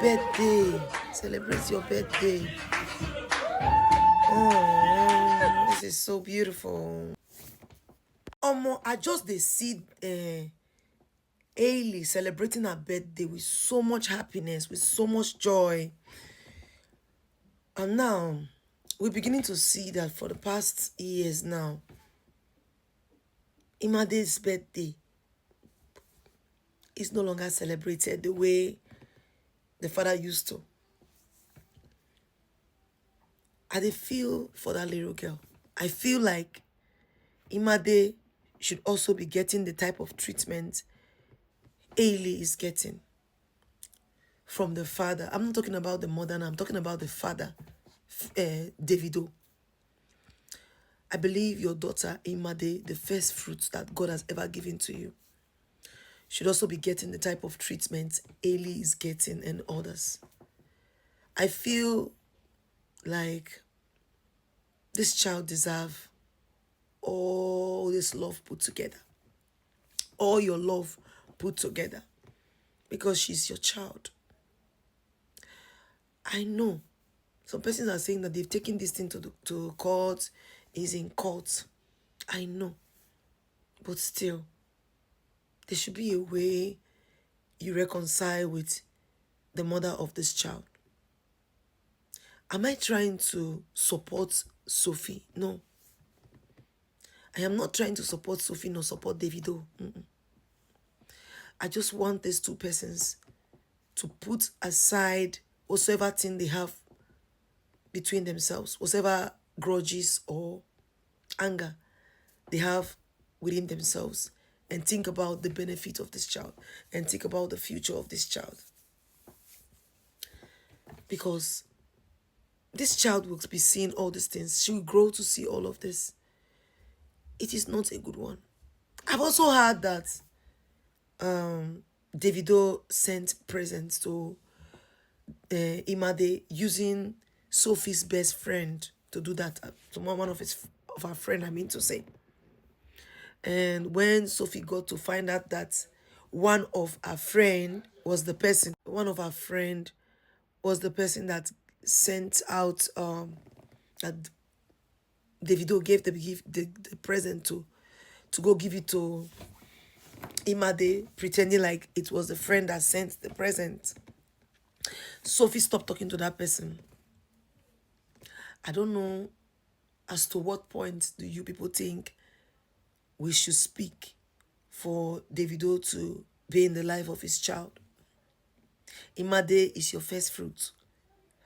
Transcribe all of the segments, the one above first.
birthday. Celebrate your birthday. Oh, this is so beautiful. I just they see Ailey celebrating her birthday with so much happiness, with so much joy. And now we're beginning to see that for the past years now, Imade's birthday is no longer celebrated the way the father used to. I feel for that little girl. I feel like Imade should also be getting the type of treatment Ailey is getting from the father. I'm not talking about the mother now. I'm talking about the father, Davido. I believe your daughter, Imade, the first fruits that God has ever given to you, should also be getting the type of treatment Ailey is getting and others. I feel like this child deserves all this love put together. All your love put together. Because she's your child. I know some persons are saying that they've taken this thing to court, is in court. I know. But still, there should be a way you reconcile with the mother of this child. Am I trying to support Sophie? No. I am not trying to support Sophie nor support Davido. I just want these two persons to put aside whatsoever thing they have between themselves, whatever grudges or anger they have within themselves, and think about the benefit of this child and think about the future of this child. Because this child will be seeing all these things. She will grow to see all of this. It is not a good one. I've also heard that Davido sent presents to Imade using Sophie's best friend to do that. To one of her friend, I mean to say. And when Sophie got to find out that one of her friend was the person that sent out that Davido gave the present to go give it to Imade, pretending like it was the friend that sent the present. Sophie stopped talking to that person. I don't know as to what point do you people think we should speak for Davido to be in the life of his child. Imade is your first fruit.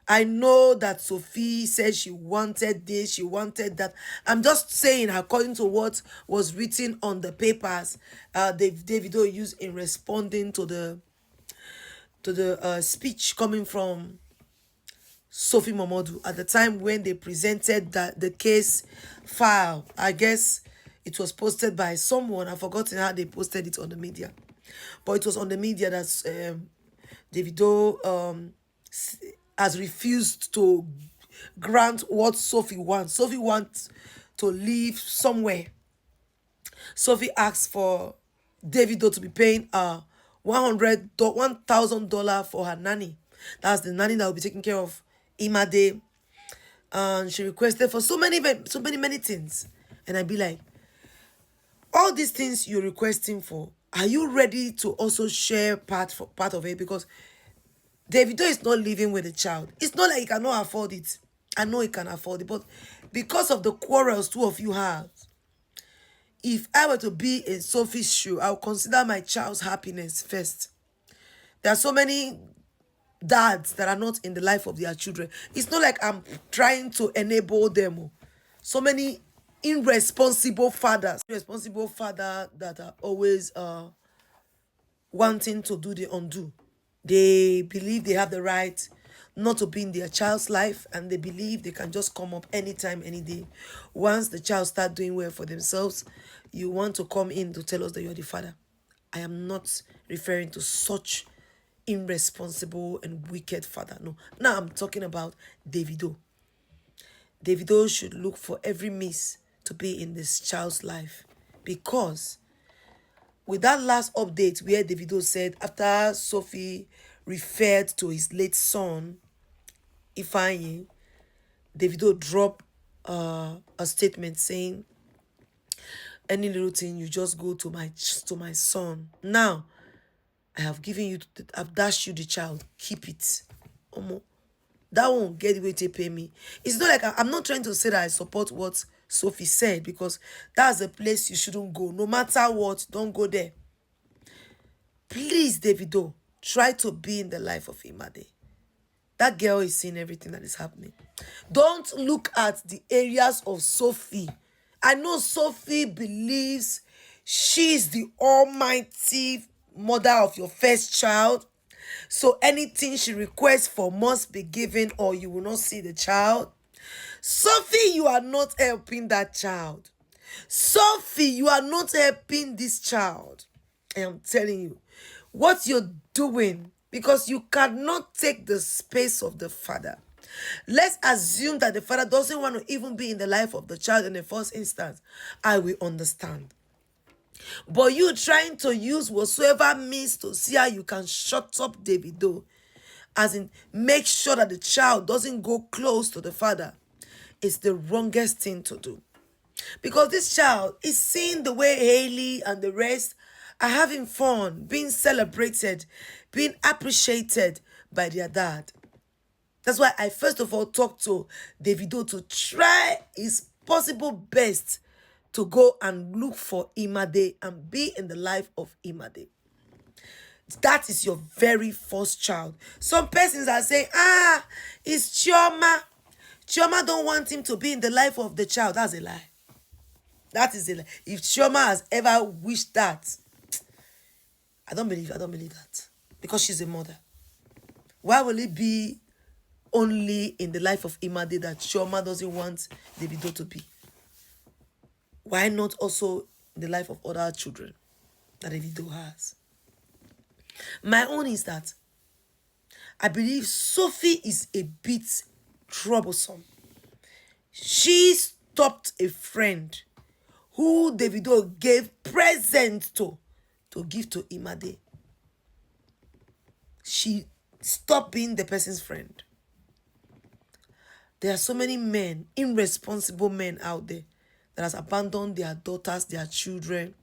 I know that Sophie said she wanted this, she wanted that. I'm just saying, according to what was written on the papers, Davido used in responding to the speech coming from Sophie Momodu at the time when they presented the case file. I guess it was posted by someone. I've forgotten how they posted it on the media, but it was on the media that Davido has refused to grant what Sophie wants. Sophie wants to live somewhere. Sophie asked for Davido to be paying $1,000 for her nanny. That's the nanny that will be taking care of Imade. And she requested for so many things. And I'd be like, all these things you're requesting for, are you ready to also share part of it? Because Davido is not living with the child. It's not like he cannot afford it. I know he can afford it, but because of the quarrels two of you have, if I were to be in Sophie's shoe, I would consider my child's happiness first. There are so many dads that are not in the life of their children. It's not like I'm trying to enable them. So many irresponsible fathers that are always wanting to do the undo. They believe they have the right not to be in their child's life, and they believe they can just come up anytime, any day. Once the child starts doing well for themselves, you want to come in to tell us that you're the father. I am not referring to such irresponsible and wicked father. No. Now I'm talking about Davido. Davido should look for every means to be in this child's life, because with that last update where Davido said after Sophie referred to his late son, Ifeanyi, Davido dropped a statement saying, any little thing, you just go to my son. Now, I have given you, I've dashed you the child. Keep it. Omo, that won't get the way to pay me. It's not like I'm not trying to say that I support what Sophie said, because that's a place you shouldn't go. No matter what, don't go there. Please, Davido, try to be in the life of Imade. That girl is seeing everything that is happening. Don't look at the areas of Sophie. I know Sophie believes she's the almighty mother of your first child. So anything she requests for must be given, or you will not see the child. Sophie, you are not helping that child. Sophie, you are not helping this child. I am telling you what you're doing, because you cannot take the space of the father. Let's assume that the father doesn't want to even be in the life of the child in the first instance. I will understand. But you trying to use whatsoever means to see how you can shut up Davido, as in make sure that the child doesn't go close to the father, is the wrongest thing to do. Because this child is seeing the way Hailey and the rest are having fun, being celebrated, being appreciated by their dad. That's why I first of all talked to Davido to try his possible best to go and look for Imade and be in the life of Imade. That is your very first child. Some persons are saying, it's Chioma. Chioma don't want him to be in the life of the child. That's a lie. That is a lie. If Chioma has ever wished that, I don't believe that. Because she's a mother. Why will it be only in the life of Imade that Chioma doesn't want Davido to be? Why not also in the life of other children that Davido has? My own is that I believe Sophie is a bit troublesome. She stopped a friend who Davido gave presents to give to Imade. She stopped being the person's friend. There are so many men, irresponsible men out there, that has abandoned their daughters, their children,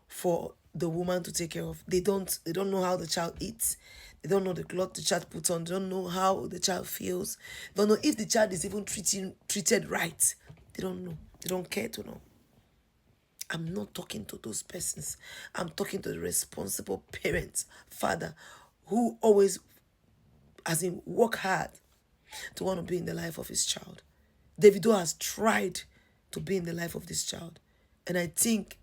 for the woman to take care of. They don't know how the child eats. They don't know the cloth the child puts on. They don't know how the child feels. They don't know if the child is even treated right. They don't know. They don't care to know. I'm not talking to those persons. I'm talking to the responsible parents, father, who always, as in, work hard to want to be in the life of his child. Davido has tried to be in the life of this child. And I think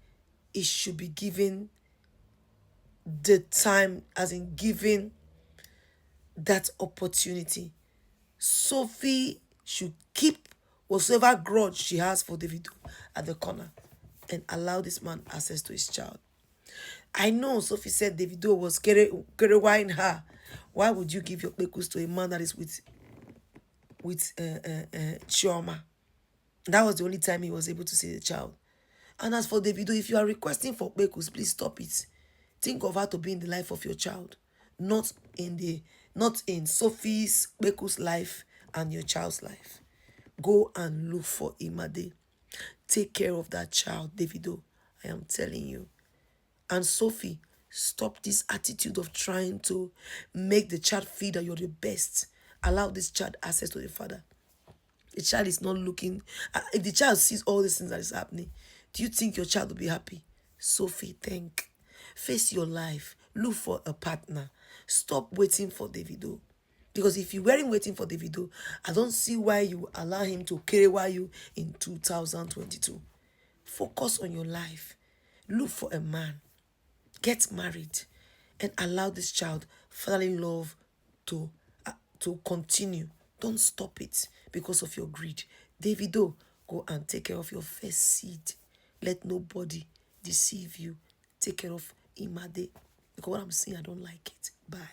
it should be given the time, as in giving that opportunity. Sophie should keep whatsoever grudge she has for Davido at the corner and allow this man access to his child. I know Sophie said Davido was kerewine her. Why would you give your pekus to a man that is with Chioma? That was the only time he was able to see the child. And as for Davido, if you are requesting for pekus, please stop it. Think of how to be in the life of your child, not in Sophie's pekus life and your child's life. Go and look for Imade. Take care of that child, Davido. I am telling you. And Sophie, stop this attitude of trying to make the child feel that you're the best. Allow this child access to the father. The child is not looking. If the child sees all these things that is happening, do you think your child will be happy? Sophie, think. Face your life. Look for a partner. Stop waiting for Davido. Because if you weren't waiting for Davido, I don't see why you allow him to carry you in 2022. Focus on your life. Look for a man. Get married. And allow this child fatherly love to continue. Don't stop it because of your greed. Davido, go and take care of your first seed. Let nobody deceive you. Take care of Imade. Because what I'm saying, I don't like it. Bye.